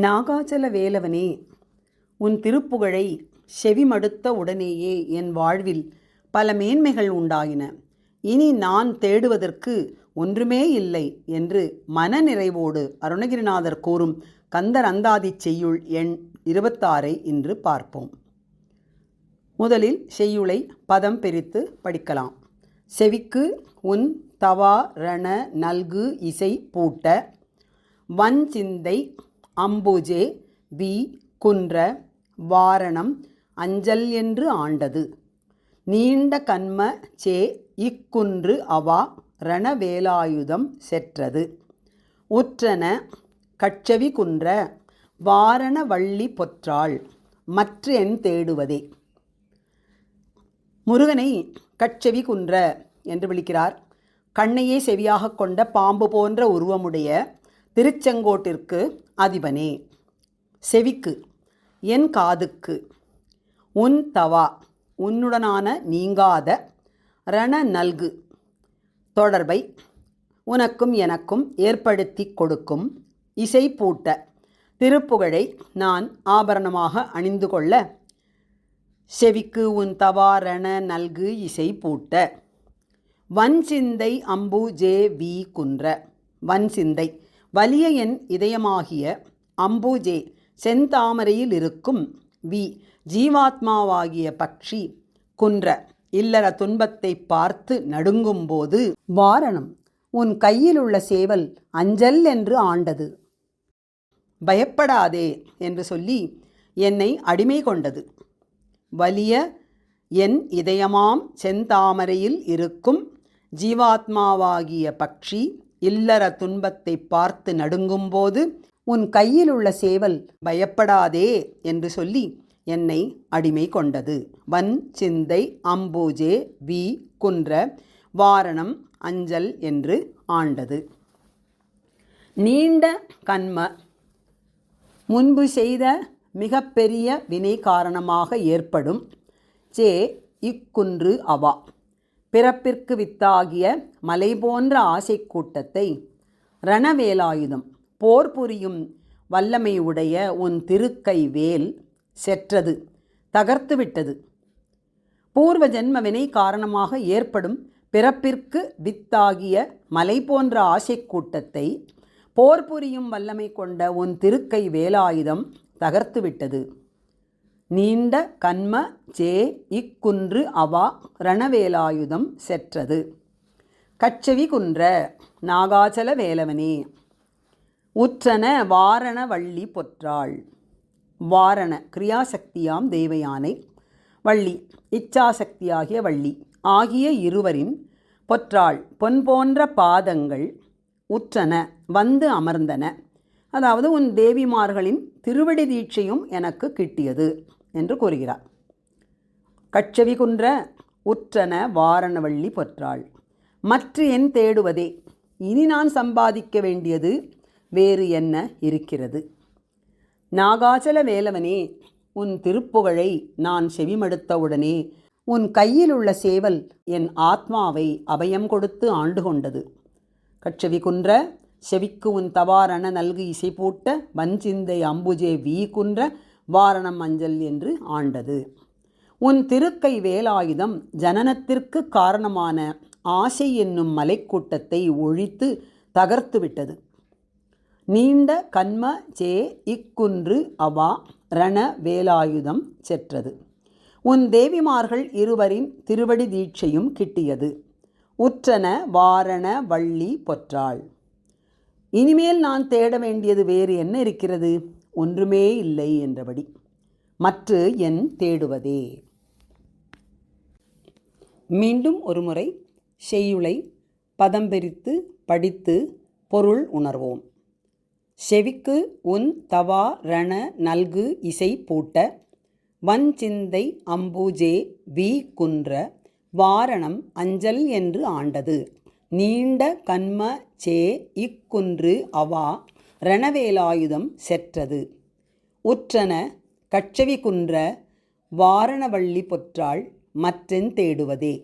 நாகாச்சல வேலவனே, உன் திருப்புகழை செவிமடுத்த உடனேயே என் வாழ்வில் பல மேன்மைகள் உண்டாயின. இனி நான் தேடுவதற்கு ஒன்றுமே இல்லை என்று மனநிறைவோடு அருணகிரிநாதர் கூறும் கந்தர் அந்தாதி செய்யுள் எண் 26 இன்று பார்ப்போம். முதலில் செய்யுளை பதம் பிரித்து படிக்கலாம். செவிக்கு உன் தவா ரண நல்கு இசை பூட்ட, வஞ்சிந்தை அம்புஜே வி குன்ற வாரணம் அஞ்சல் என்று ஆண்டது. நீண்ட கண்ம சே இக்குன்று அவா ரணவேலாயுதம் செற்றது. உற்றன கட்சவி குன்ற வாரண வள்ளி பொற்றாள் மற்ற என் தேடுவதே. முருகனை கட்செவி குன்ற என்று விളിக்கிறார். கண்ணையே செவியாக கொண்ட பாம்பு போன்ற உருவமுடைய திருச்செங்கோட்டிற்கு அதிபனே. செவிக்கு என் காதுக்கு, உன் தவா உன்னுடனான நீங்காத ரண நல்கு தொடர்பை உனக்கும் எனக்கும் ஏற்படுத்தி கொடுக்கும் இசை பூட்ட திருப்புகழை நான் ஆபரணமாக அணிந்து கொள்ள, செவிக்கு உன் தவா ரண நல்கு இசை பூட்ட. வன்சிந்தை அம்பு ஜே வி குன்ற, வன்சிந்தை வலிய என் இதயமாகிய அம்புஜே செந்தாமரையில் இருக்கும் வி ஜீவாத்மாவாகிய பக்ஷி குன்ற இல்லற துன்பத்தை பார்த்து நடுங்கும்போது, வாரணம் உன் கையில் உள்ள சேவல் அஞ்சல் என்று ஆண்டது. பயப்படாதே என்று சொல்லி என்னை அடிமை கொண்டது. வலிய என் இதயமாம் செந்தாமரையில் இருக்கும் ஜீவாத்மாவாகிய பக்ஷி இல்லற துன்பத்தை பார்த்து நடுங்கும்போது உன் கையில் உள்ள சேவல் பயப்படாதே என்று சொல்லி என்னை அடிமை கொண்டது. வன் சிந்தை அம்பூஜே வி குன்ற வாரணம் அஞ்சல் என்று ஆண்டது. நீண்ட கண்ம முன்பு செய்த மிகப்பெரிய வினை காரணமாக ஏற்படும் சே இக்குன்று அவா பிறப்பிற்கு வித்தாகிய மலை போன்ற ஆசை கூட்டத்தை ரணவேலாயுதம் போர் புரியும் வல்லமை உடைய உன் திருக்கை வேல் செற்றது, தகர்த்துவிட்டது. பூர்வ ஜென்ம வினை காரணமாக ஏற்படும் பிறப்பிற்கு வித்தாகிய மலை போன்ற ஆசை கூட்டத்தை போர் புரியும் வல்லமை கொண்ட உன் திருக்கை வேலாயுதம் தகர்த்துவிட்டது. நீண்ட கண்ம சே இக்குன்று அவா ரணவேலாயுதம் செற்றது. கட்சவி குன்ற நாகாச்சல வேலவனே, உற்றன வாரண வள்ளி பொற்றாள். வாரண கிரியாசக்தியாம் தேவயானை, வள்ளி இச்சாசக்தியாகிய வள்ளி ஆகிய இருவரின் பொற்றாள் பொன் போன்ற பாதங்கள் உற்றன வந்து அமர்ந்தன. அதாவது உன் தேவிமார்களின் திருவடி தீட்சையும் எனக்கு கிட்டியது என்று கூறுகிறார். கட்சவி குன்ற உற்றன வாரணவள்ளி பொற்றாள் மற்ற என் தேடுவதே. இனி நான் சம்பாதிக்க வேண்டியது வேறு என்ன இருக்கிறது? நாகாச்சல வேலவனே, உன் திருப்புகழை நான் செவிமடுத்தவுடனே உன் கையில் உள்ள சேவல் என் ஆத்மாவை அபயம் கொடுத்து ஆண்டு கொண்டது. கட்சவி குன்ற செவிக்கு உன் தவாரண நல்கு இசை பூட்ட, வஞ்சிந்தை அம்புஜே வீ குன்ற வாரணம் அஞ்சல் என்று ஆண்டது. உன் திருக்கை வேலாயுதம் ஜனனத்திற்கு காரணமான ஆசை என்னும் மலைக்கூட்டத்தை ஒழித்து தகர்த்துவிட்டது. நீண்ட கண்ம சே இக்குன்று அவா ரண வேலாயுதம் செற்றது. உன் தேவிமார்கள் இருவரின் திருவடி தீட்சையும் கிட்டியது. உற்றன வாரண வள்ளி பொற்றாள். இனிமேல் நான் தேட வேண்டியது வேறு என்ன இருக்கிறது? ஒன்றுமே இல்லை என்றபடி. மற்ற என் தேடுவதே. மீண்டும் ஒருமுறை செய்யுளை பதம் பிரித்து படித்து பொருள் உணர்வோம். செவிக்கு உன் தவா ரண நல்கு இசை பூட்ட, வஞ்சிந்தை அம்புஜே வி குன்ற வாரணம் அஞ்சல் என்று ஆண்டது. நீண்ட கண்ம சே இக்குன்று அவா ரணவேலாயுதம் செற்றது. உற்றன கட்சவி குன்ற வாரணவள்ளி பொற்றாள் மற்றென் தேடுவதே.